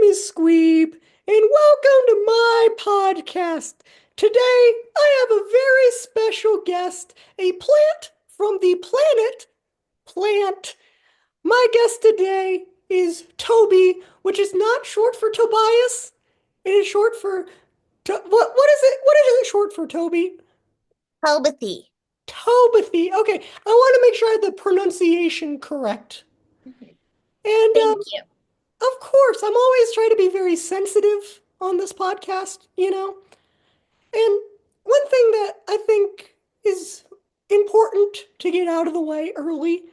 is Squeeb, and welcome to my podcast. Today, I have a very special guest, a plant from the planet Plant. My guest today is Toby, which is not short for Tobias. It is short for what is it? What is it short for, Toby? Telepathy. Tobathy. Okay, I want to make sure I have the pronunciation correct. Mhm. And Thank you. of course, I'm always trying to be very sensitive on this podcast. And one thing that I think is important to get out of the way early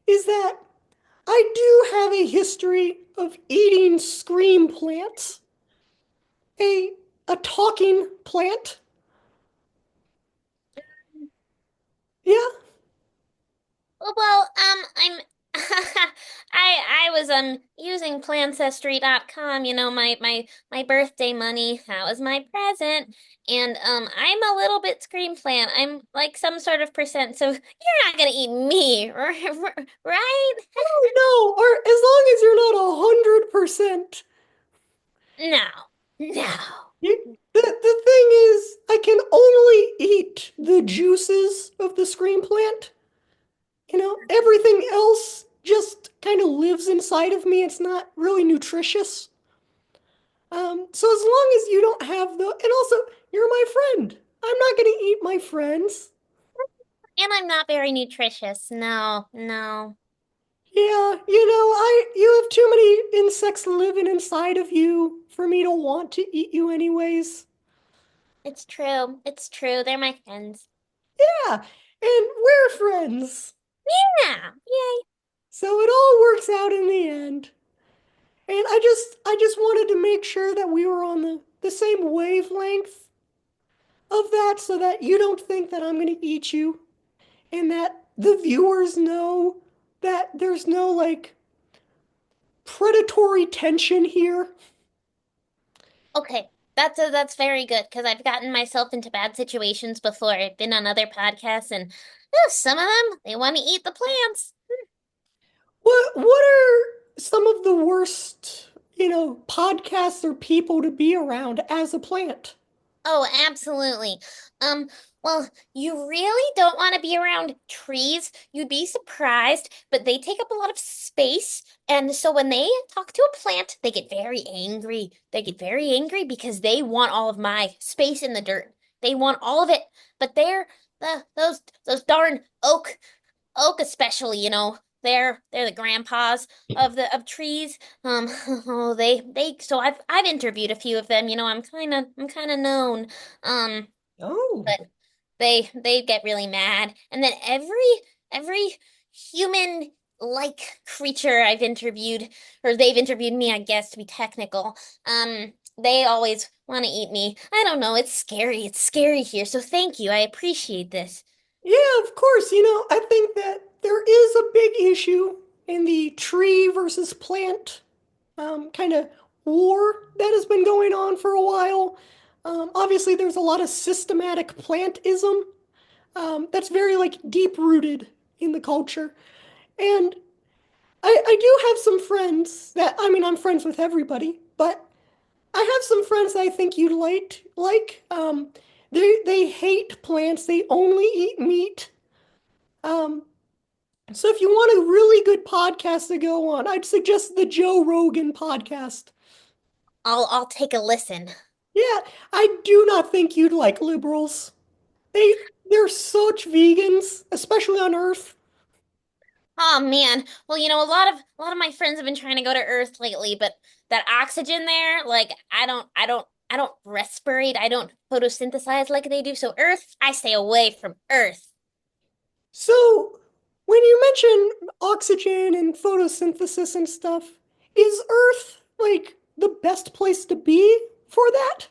is that I do have a history of eating scream plants, a a talking plant. Yeah. I'm I was using plantcestry.com, my birthday money. That was my present. And I'm a little bit scream plant. I'm like some sort of percent, so you're not gonna eat me, right? Oh no, or as long as you're not 100%. No. No. The thing is, I can only eat the juices of the scream plant. Everything else just kind of lives inside of me. It's not really nutritious. So as long as you don't have and also you're my friend. I'm not gonna eat my friends. And I'm not very nutritious. No, no. Yeah, you have too many insects living inside of you for me to want to eat you anyways. It's true. It's true. They're my friends. Yeah, and we're friends. Yeah. Yay. So it all works out in the end. And I just wanted to make sure that we were on the same wavelength of that so that you don't think that I'm going to eat you and that the viewers know that there's no like predatory tension here. Okay, that's very good because I've gotten myself into bad situations before. I've been on other podcasts and some of them they want to eat the plants. What are some of the worst, podcasts or people to be around as a plant? Oh, absolutely. Um, well, you really don't want to be around trees. You'd be surprised, but they take up a lot of space. And so when they talk to a plant, they get very angry. They get very angry because they want all of my space in the dirt. They want all of it. But they're those darn oak especially, they're the grandpas of trees. Oh, they so I've interviewed a few of them, I'm kind of known. Um, Oh. but they get really mad. And then every human like creature I've interviewed, or they've interviewed me, I guess to be technical, they always want to eat me. I don't know, it's scary. It's scary here. So thank you. I appreciate this. Yeah, of course. I think that there is a big issue in the tree versus plant kind of war that has been going on for a while. Obviously, there's a lot of systematic plantism that's very like deep rooted in the culture. And I do have some friends that, I mean, I'm friends with everybody, but I have some friends that I think you'd they hate plants. They only eat meat. Um, so if you want a really good podcast to go on, I'd suggest the Joe Rogan podcast. I'll take a listen. Yeah, I do not think you'd like liberals. They they're such vegans, especially on Earth. Oh man. Well, a lot of my friends have been trying to go to Earth lately, but that oxygen there, like I don't respirate, I don't photosynthesize like they do. So Earth, I stay away from Earth. So when you mention oxygen and photosynthesis and stuff, is Earth like the best place to be for that?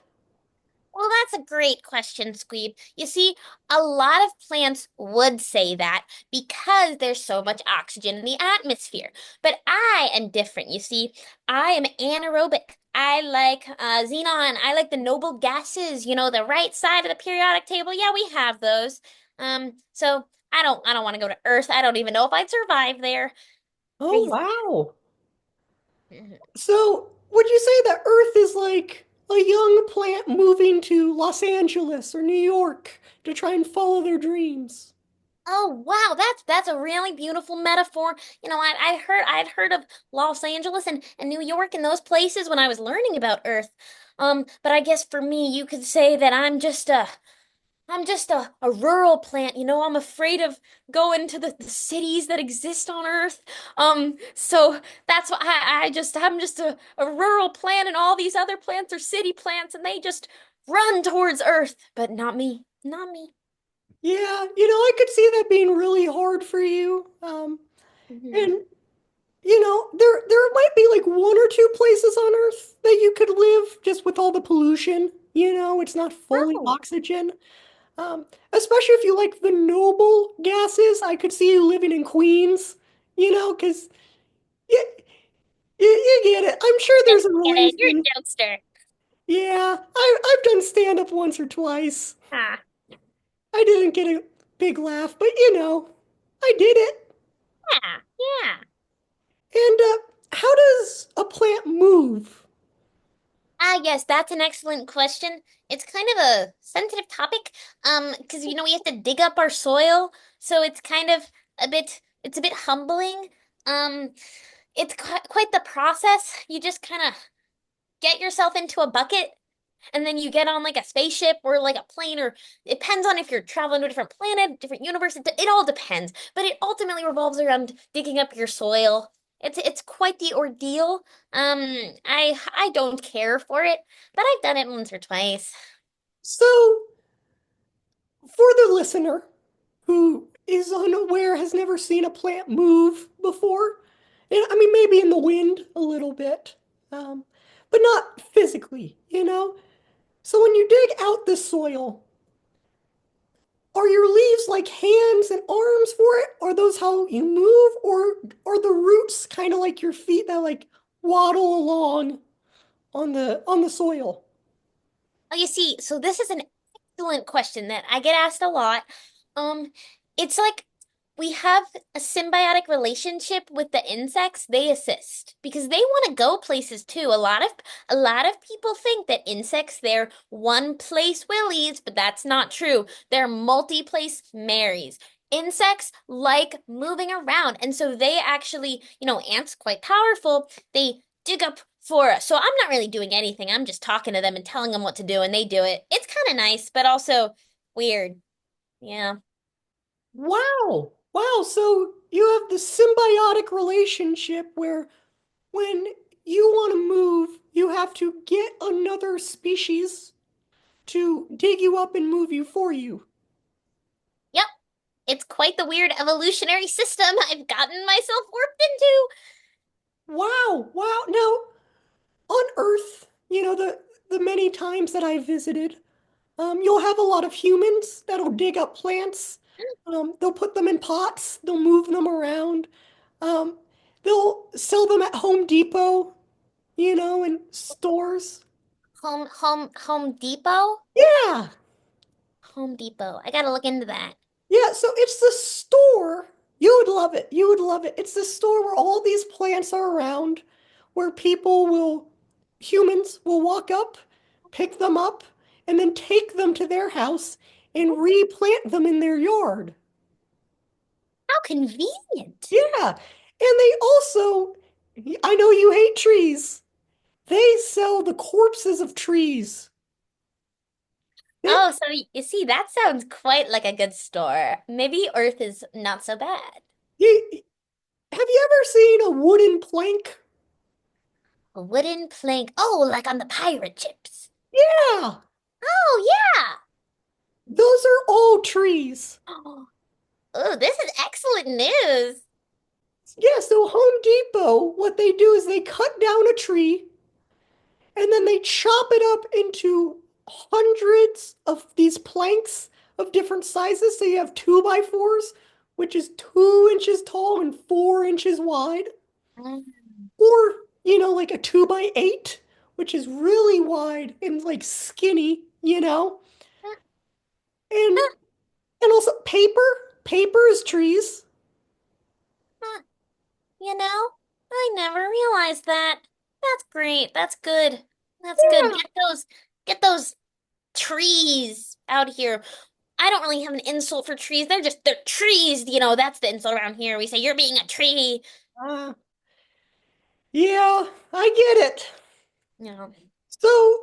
Well, that's a great question, Squeeb. You see, a lot of plants would say that because there's so much oxygen in the atmosphere. But I am different, you see. I am anaerobic. I like xenon. I like the noble gases, the right side of the periodic table. Yeah, we have those. So I don't want to go to Earth. I don't even know if I'd survive there. Oh Crazy. wow. Mhm. So, would you say that Earth is like a young plant moving to Los Angeles or New York to try and follow their dreams? Oh wow, that's a really beautiful metaphor. I'd heard of Los Angeles and New York and those places when I was learning about Earth. But I guess for me, you could say that I'm just a rural plant. I'm afraid of going to the cities that exist on Earth. So that's why I'm just a rural plant, and all these other plants are city plants, and they just run towards Earth. But not me, not me. Yeah, I could see that being really hard for you. Hmm. And there might be like one or two places on Earth that you could live just with all the pollution. It's not fully Oh, oxygen. Especially if you like the noble gases, I could see you living in Queens. Because you, you get it. I'm sure get there's a it. You're reason. a jokester. Yeah, I've done stand up once or twice. Ah, I didn't get a big laugh, but I did it. yeah, yeah. And how does a plant move? Ah, yes, that's an excellent question. It's kind of a sensitive topic, because we have to dig up our soil, so it's kind of it's a bit humbling. It's quite the process. You just kind of get yourself into a bucket, and then you get on like a spaceship or like a plane, or it depends on if you're traveling to a different planet, different universe. It all depends, but it ultimately revolves around digging up your soil. It's quite the ordeal. I don't care for it, but I've done it once or twice. So, for the listener who is unaware, has never seen a plant move before, and I mean, maybe in the wind a little bit, um, but not physically. So, when you dig out the soil, are your leaves like hands and arms for it? Are those how you move? Or are the roots kind of like your feet that like waddle along on the soil? Oh, you see, so this is an excellent question that I get asked a lot. Um, it's like we have a symbiotic relationship with the insects. They assist because they want to go places too. A lot of people think that insects, they're one place willies, but that's not true. They're multi-place Marys. Insects like moving around, and so they actually, ants quite powerful. They dig up for us. So I'm not really doing anything. I'm just talking to them and telling them what to do, and they do it. It's kind of nice, but also weird. Yeah. Wow. Wow. So you have the symbiotic relationship where when you want to move, you have to get another species to dig you up and move you for you. Yep. It's quite the weird evolutionary system I've gotten myself warped into. Wow. Wow. Now, on Earth, the many times that I visited, you'll have a lot of humans that'll dig up plants. They'll put them in pots, they'll move them around. Um, they'll sell them at Home Depot, in stores. Home Depot? Yeah. Home Depot. I gotta look into that. Yeah, so it's the store. You would love it. You would love it. It's the store where all these plants are around, where humans will walk up, pick them up, and then take them to their house and replant them in their yard. How convenient. Yeah. And they also, I know you hate trees. They sell the corpses of trees. They, Oh, so you see, that sounds quite like a good store. Maybe Earth is not so bad. you, have you ever seen a wooden plank? A wooden plank. Oh, like on the pirate ships. Yeah. Oh, yeah. Those are all trees. Oh, this is excellent news. Yeah, so Home Depot, what they do is they cut down a tree and then they chop it up into hundreds of these planks of different sizes. So you have 2x4s, which is 2 inches tall and 4 inches wide, Mm. or like a 2x8, which is really wide and like skinny. And and also paper. Paper is trees. Huh, you know? I never realized that. That's great. That's good. That's good. Yeah. Get those trees out here. I don't really have an insult for trees. They're trees, that's the insult around here. We say you're being a tree. Uh, yeah, I get it. You know. So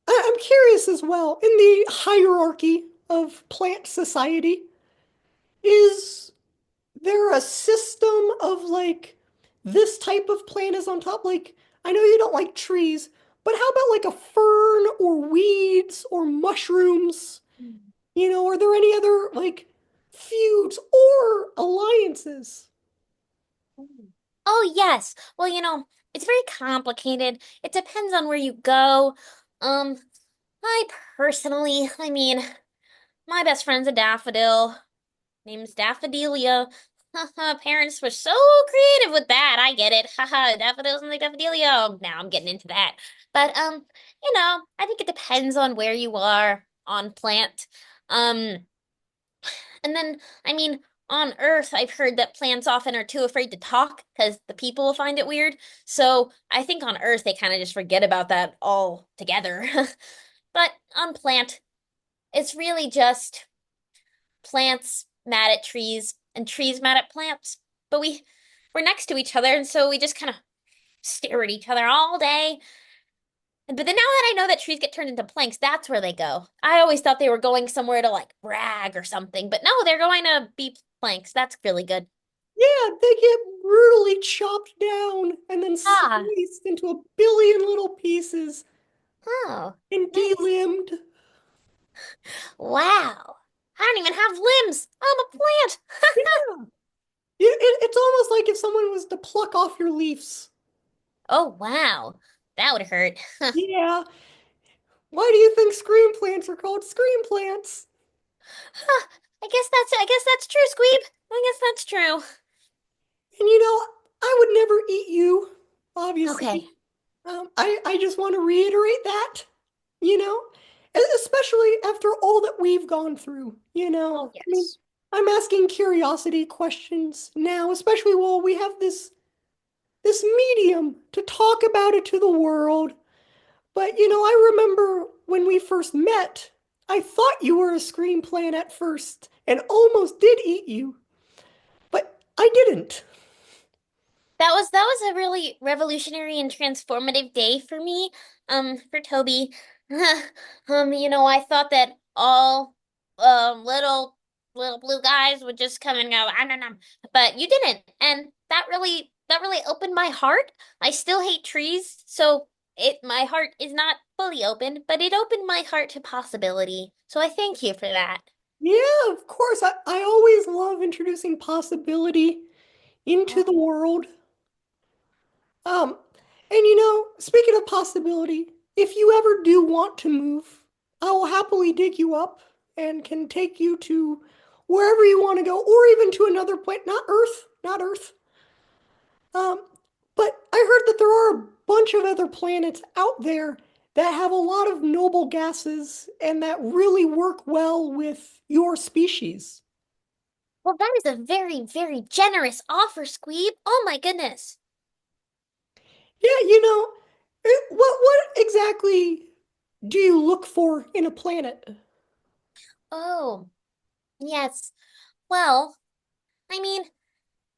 I'm curious as well, in the hierarchy of plant society, is there a system of like this type of plant is on top? Like, I know you don't like trees, but how about like a fern or weeds or mushrooms? Are there any other like feuds or alliances? Oh, yes. Well, it's very complicated. It depends on where you go. Um, I personally, my best friend's a daffodil. Name's Daffodilia. Haha, parents were so creative with that. I get it. Haha, daffodils and the daffodilio. Now I'm getting into that. But I think it depends on where you are on plant. Um, and then on Earth, I've heard that plants often are too afraid to talk because the people will find it weird. So I think on Earth they kind of just forget about that altogether. But on plant, it's really just plants mad at trees and trees mad at plants. But we're next to each other, and so we just kind of stare at each other all day. But then now that I know that trees get turned into planks, that's where they go. I always thought they were going somewhere to like brag or something, but no, they're going to be planks. That's really good. Yeah, they get brutally chopped down and then Ah, sliced into a billion little pieces oh, and nice. delimbed. Wow. I don't even have limbs. I'm a plant. Yeah. It's almost like if someone was to pluck off your leaves. Oh, wow. That would hurt. Yeah. Why do you think screen plants are called screen plants? Huh, I guess that's true, Squeeb. I guess that's true. And I would never eat you, obviously. Okay. I just want to reiterate that, you know, especially after all that we've gone through, Oh, I mean, yes. I'm asking curiosity questions now, especially while we have this medium to talk about it to the world. But I remember when we first met, I thought you were a screen plant at first and almost did eat you, but I didn't. That was a really revolutionary and transformative day for me, for Toby. I thought that all little blue guys would just come and go, ah, no, no. But you didn't, and that really opened my heart. I still hate trees, so it my heart is not fully open, but it opened my heart to possibility. So I thank you for that. Yeah, of course. I always love introducing possibility into the world. Um, and speaking of possibility, if you ever do want to move, I will happily dig you up and can take you to wherever you want to go, or even to another planet, not Earth, not Earth. Um, but I heard that there are a bunch of other planets out there that have a lot of noble gases and that really work well with your species. Well, that is a very, very generous offer, Squeeb. Oh my goodness. Yeah, what exactly do you look for in a planet? Oh, yes. Well, I mean,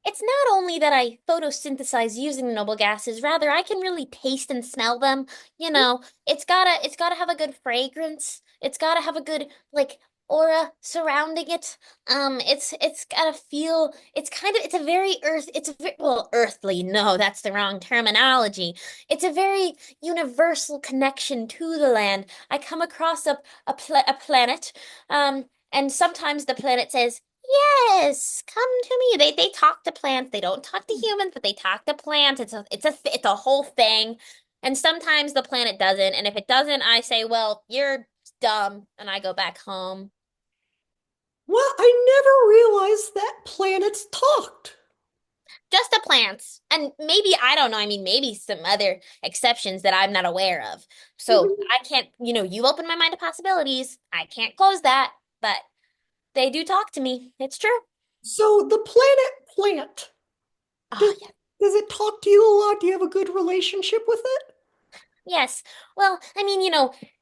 it's not only that I photosynthesize using the noble gases, rather I can really taste and smell them. It's gotta have a good fragrance. It's gotta have a good like aura surrounding it. It's gotta feel. It's a very well, earthly. No, that's the wrong terminology. It's a very universal connection to the land. I come across a planet, and sometimes the planet says. Yes, come to me. They talk to plants. They don't talk to humans, but they talk to plants. It's a whole thing. And sometimes the planet doesn't. And if it doesn't, I say, well, you're dumb, and I go back home. Well, I never realized that planets talked. Just the plants. And maybe, I don't know, maybe some other exceptions that I'm not aware of. So Mhm. I can't, you open my mind to possibilities. I can't close that, but they do talk to me. It's true. So the planet plant, Oh, does, yeah. Does it talk to you a lot? Do you have a good relationship with it? Yes. Well, I mean,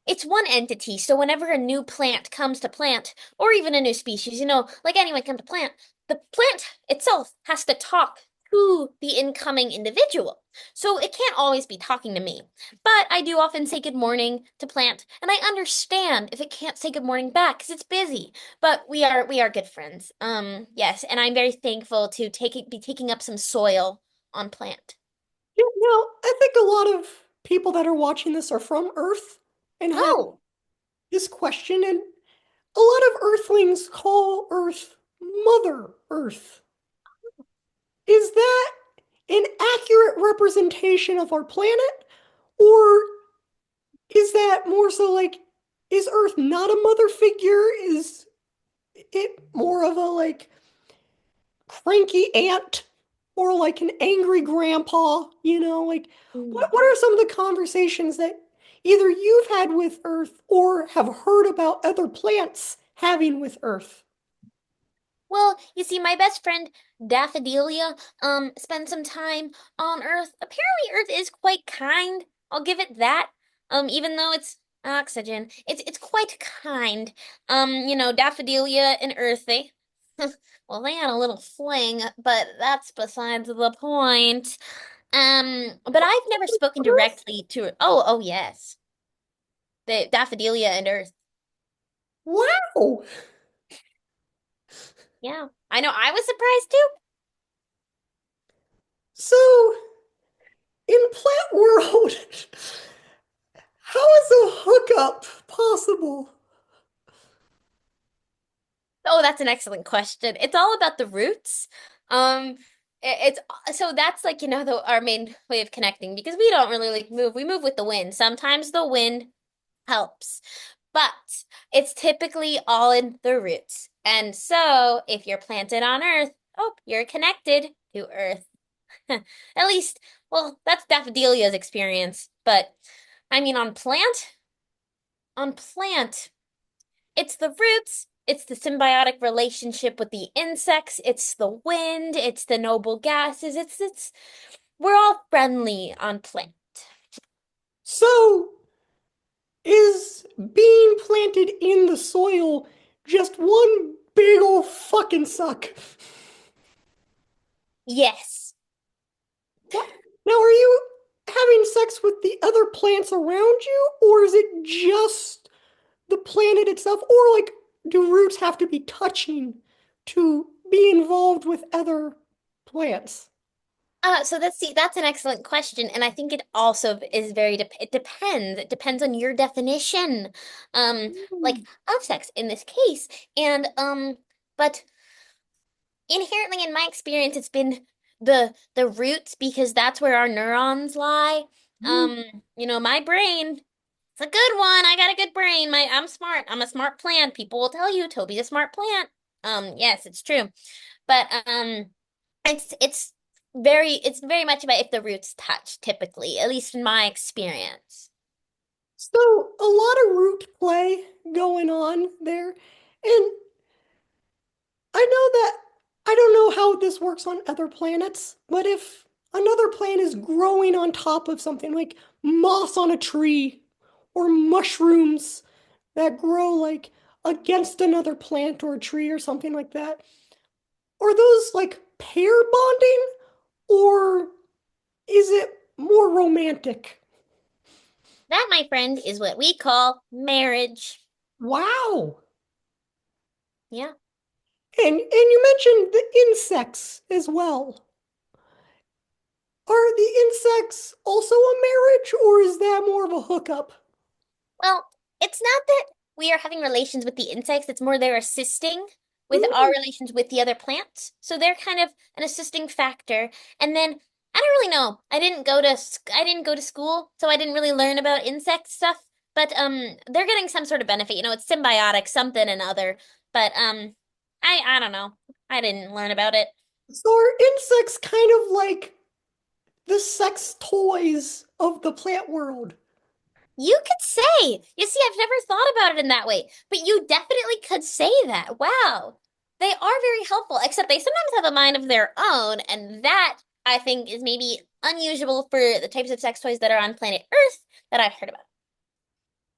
it's one entity, so whenever a new plant comes to plant, or even a new species, like anyone come to plant, the plant itself has to talk to the incoming individual. So it can't always be talking to me. But I do often say good morning to plant, and I understand if it can't say good morning back because it's busy. But we are good friends. Yes, and I'm very thankful to be taking up some soil on plant. Yeah, no, I think a lot of people that are watching this are from Earth and have Oh. this question, and a lot of Earthlings call Earth Mother Earth. Is that an accurate representation of our planet? Or is that more so like, is Earth not a mother figure? Is it more of a like cranky aunt or like an angry grandpa? Like what are some of the conversations that either you've had with Earth or have heard about other plants having with Earth? Well, you see, my best friend Daffodilia spent some time on Earth. Apparently, Earth is quite kind. I'll give it that. Even though it's oxygen, it's quite kind. Daffodilia and Earth, they well, they had a little fling, but that's besides the point. But I've never spoken Earth? directly to. Oh, yes, the Daffodilia and Earth. Wow. Yeah, I know. I was surprised too. So in plant world, how is a hookup possible? Oh, that's an excellent question. It's all about the roots. It's so that's like, our main way of connecting because we don't really like move. We move with the wind. Sometimes the wind helps, but it's typically all in the roots. And so if you're planted on Earth, oh, you're connected to Earth. At least, well, that's Daffodilia's experience. But I mean, on plant. It's the roots, it's the symbiotic relationship with the insects, it's the wind, it's the noble gases, it's we're all friendly on plant. So is being planted in the soil just one big old fucking suck? Yes. What? Now, are you having sex with the other plants around you, or is it just the planet itself? Or, like, do roots have to be touching to be involved with other plants? So that's an excellent question, and I think it also is it depends. It depends on your definition, um, like Hmm. of sex in this case, and but inherently in my experience it's been the roots because that's where our neurons lie. um my brain, it's a good one. I got a good brain. I'm smart. I'm a smart plant. People will tell you Toby's a smart plant. Yes, it's true, but it's very much about if the roots touch, typically, at least in my experience. So, a lot of root play going on there. And I know that I don't know how this works on other planets, but if another plant is growing on top of something like moss on a tree or mushrooms that grow like against another plant or a tree or something like that, are those like pair bonding or is it more romantic? That, my friend, is what we call marriage. Wow. Yeah. And you mentioned the insects as well. Are the insects also a marriage, or is that more of a hookup? Well, it's not that we are having relations with the insects, it's more they're assisting with our Mm. relations with the other plants. So they're kind of an assisting factor. And then I don't really know. I didn't go to school, so I didn't really learn about insect stuff. But they're getting some sort of benefit. It's symbiotic, something and other. But I don't know. I didn't learn about it. So are insects kind of like the sex toys of the plant world? You could say. You see, I've never thought about it in that way, but you definitely could say that. Wow. They are very helpful, except they sometimes have a mind of their own, and that I think is maybe unusual for the types of sex toys that are on planet Earth that I've heard about.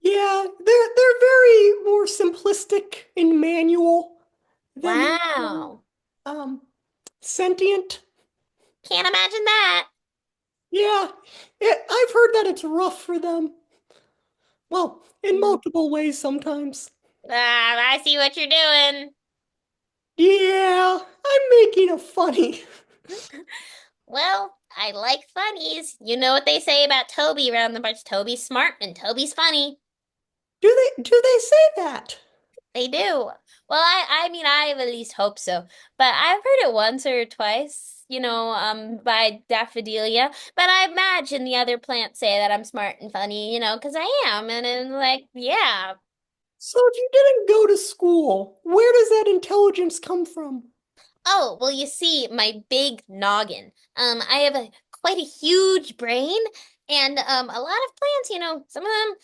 Yeah, they're very more simplistic and manual than they are Wow. um, sentient. Can't imagine that. Yeah, I've heard that it's rough for them. Well, in Mm. multiple ways sometimes. I see what you're doing. Yeah, I'm making a funny. Well, I like funnies. You know what they say about Toby around the bunch. Toby's smart and Toby's funny. Do they say that? They do. Well, I mean, I at least hope so. But I've heard it once or twice, by Daffodilia. But I imagine the other plants say that I'm smart and funny, 'cause I am. And like, yeah. So if you didn't go to school, where does that intelligence come from? Oh, well, you see, my big noggin. I have quite a huge brain, and a lot of plants, some of them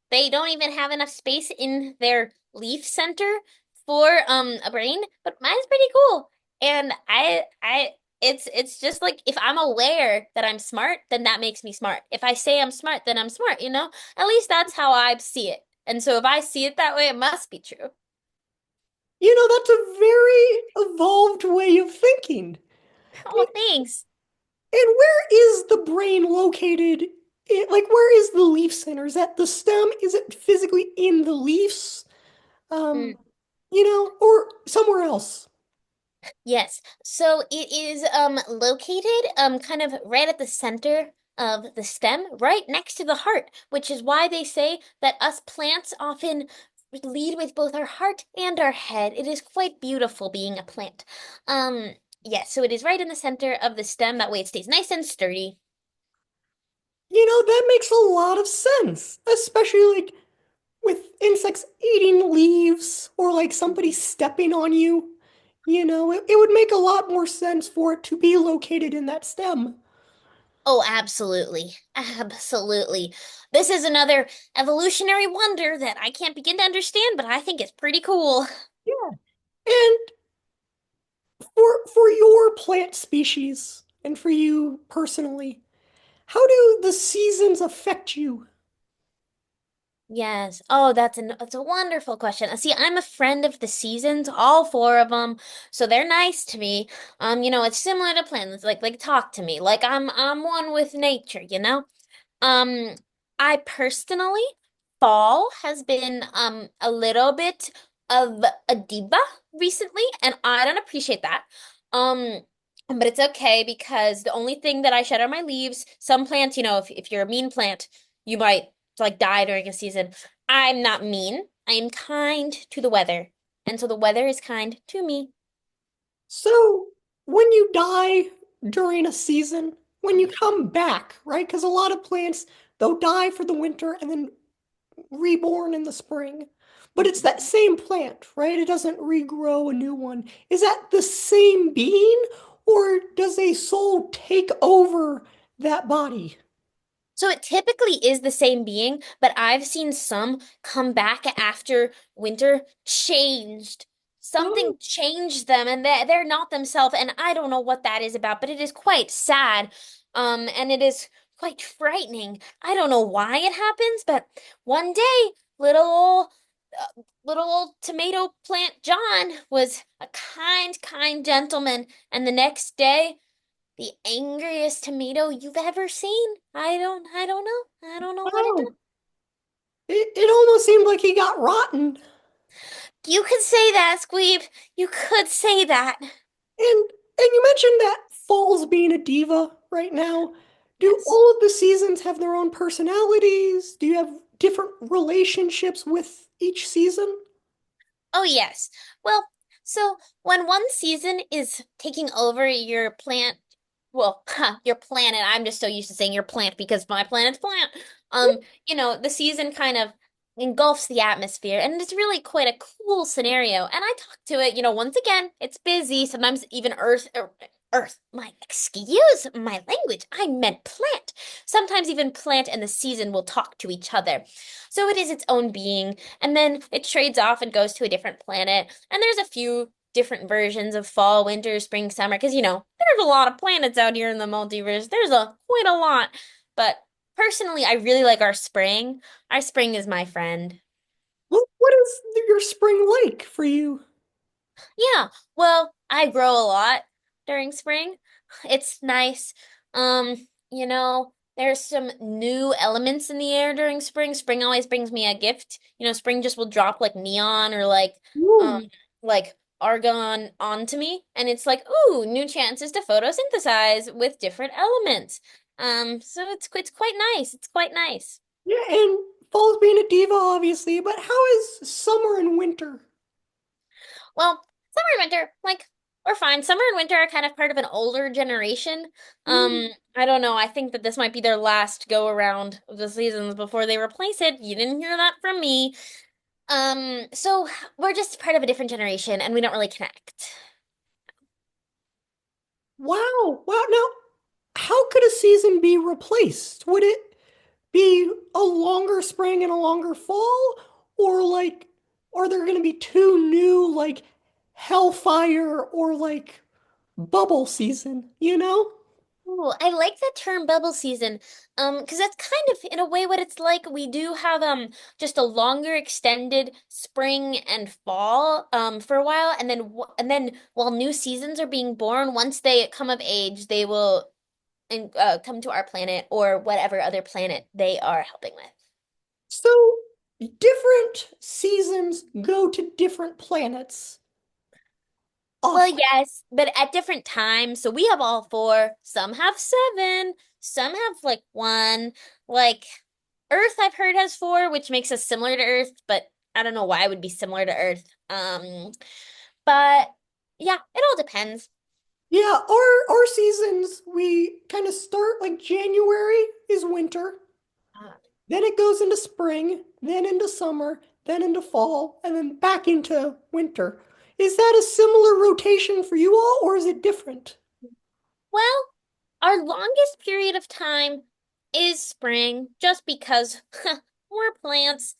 they don't even have enough space in their leaf center for a brain, but mine's pretty cool. And it's just like if I'm aware that I'm smart, then that makes me smart. If I say I'm smart, then I'm smart, you know? At least that's how I see it. And so if I see it that way, it must be true. That's a very evolved way of thinking. Oh, thanks. And where is the brain located? Like, where is the leaf center? Is that the stem? Is it physically in the leaves? Um, or somewhere else? Yes. So it is located kind of right at the center of the stem, right next to the heart, which is why they say that us plants often lead with both our heart and our head. It is quite beautiful being a plant. Um, yes, so it is right in the center of the stem. That way it stays nice and sturdy. That makes a lot of sense, especially like with insects eating leaves or like somebody stepping on you. It would make a lot more sense for it to be located in that stem. Oh, absolutely. Absolutely. This is another evolutionary wonder that I can't begin to understand, but I think it's pretty cool. Yeah. And for your plant species and for you personally, how do the seasons affect you? Yes. Oh, that's a wonderful question. See, I'm a friend of the seasons, all four of them, so they're nice to me. It's similar to plants, like talk to me, like I'm one with nature, you know? Um, I personally, fall has been a little bit of a diva recently, and I don't appreciate that. Um, but it's okay because the only thing that I shed are my leaves. Some plants, if you're a mean plant, you might like die during a season. I'm not mean. I am kind to the weather, and so the weather is kind to me. So, when you die during a season, when you come back, right? Because a lot of plants, they'll die for the winter and then reborn in the spring. But it's Mhm. that same plant, right? It doesn't regrow a new one. Is that the same being, or does a soul take over that body? So it typically is the same being, but I've seen some come back after winter changed. Oh, Something changed them and they're not themselves. And I don't know what that is about, but it is quite sad. And it is quite frightening. I don't know why it happens, but one day, little old tomato plant John was a kind gentleman. And the next day, the angriest tomato you've ever seen? I don't know. I don't know what it does. wow. It almost seemed like he got rotten. You could say that, Squeeb. You could say that. And you mentioned that fall's being a diva right now. Do Yes. all of the seasons have their own personalities? Do you have different relationships with each season? Oh, yes. Well, so when one season is taking over your plant, well, your planet, I'm just so used to saying your plant because my planet's plant. The season kind of engulfs the atmosphere, and it's really quite a cool scenario. And I talk to it, once again, it's busy. Sometimes even Earth, excuse my language. I meant plant. Sometimes even plant and the season will talk to each other. So it is its own being. And then it trades off and goes to a different planet. And there's a few different versions of fall, winter, spring, summer, because, there there's a lot of planets out here in the multiverse. There's a quite a lot. But personally, I really like our spring. Our spring is my friend. What is your spring like for you? Yeah, well, I grow a lot during spring. It's nice. There's some new elements in the air during spring. Spring always brings me a gift. Spring just will drop like neon or um Ooh. like argon onto me, and it's like, ooh, new chances to photosynthesize with different elements. So it's quite nice. It's quite nice. Yeah, and fall's being a diva, obviously, but how is summer and winter? Well, summer and winter, we're fine. Summer and winter are kind of part of an older generation. Mm. I don't know. I think that this might be their last go around of the seasons before they replace it. You didn't hear that from me. So we're just part of a different generation and we don't really connect. Wow, wow. Now, how could a season be replaced? Would it be a longer spring and a longer fall? Or like, are there going to be two new, like, hellfire or like bubble season, you know? Ooh, I like the term bubble season. Because that's kind of in a way what it's like. We do have just a longer extended spring and fall for a while, and then while new seasons are being born, once they come of age, they will come to our planet or whatever other planet they are helping with. So, different seasons go to different planets Well, often. yes, but at different times. So we have all four. Some have seven. Some have like one. Like Earth, I've heard has four, which makes us similar to Earth, but I don't know why it would be similar to Earth. But yeah, it all depends. Yeah, our seasons, we kind of start like January is winter, Uh, then it goes into spring, then into summer, then into fall, and then back into winter. Is that a similar rotation for you all, or is it different? Well, our longest period of time is spring, just because we're plants.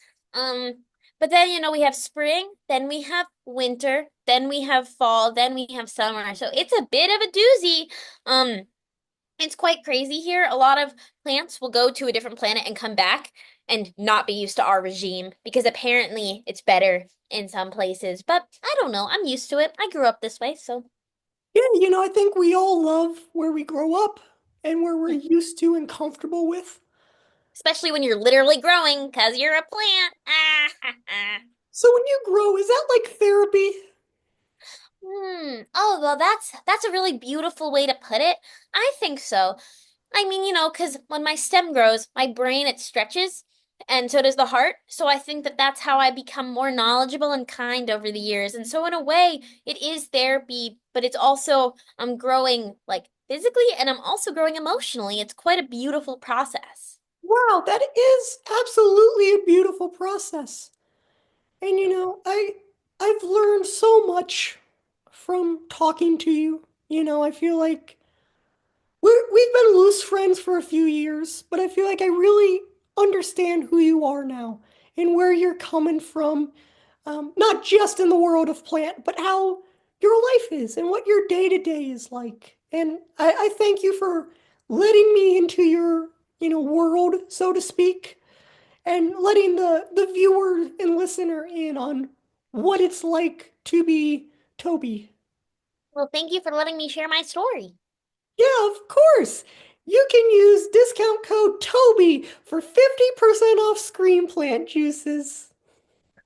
But then, we have spring, then we have winter, then we have fall, then we have summer. So it's a bit of a doozy. Um, it's quite crazy here. A lot of plants will go to a different planet and come back and not be used to our regime because apparently it's better in some places. But I don't know. I'm used to it. I grew up this way, so. Yeah, I think we all love where we grow up and where we're used to and comfortable with. Especially when you're literally growing because you're a plant. Ah, ha, ha. So when you grow, is that like therapy? Oh, well, that's a really beautiful way to put it. I think so. I mean, because when my stem grows, my brain it stretches, and so does the heart. So I think that that's how I become more knowledgeable and kind over the years. And so in a way, it is therapy, but it's also I'm growing like physically and I'm also growing emotionally. It's quite a beautiful process. Wow, that is absolutely a beautiful process. And I've learned so much from talking to you. I feel like we've been loose friends for a few years, but I feel like I really understand who you are now and where you're coming from, not just in the world of plant, but how your life is and what your day to day is like. And I thank you for letting me into your, world, so to speak, and letting the viewer and listener in on what it's like to be Toby. Well, thank you for letting me share my story. Yeah, of course. You can use discount code Toby for 50% off screen plant juices.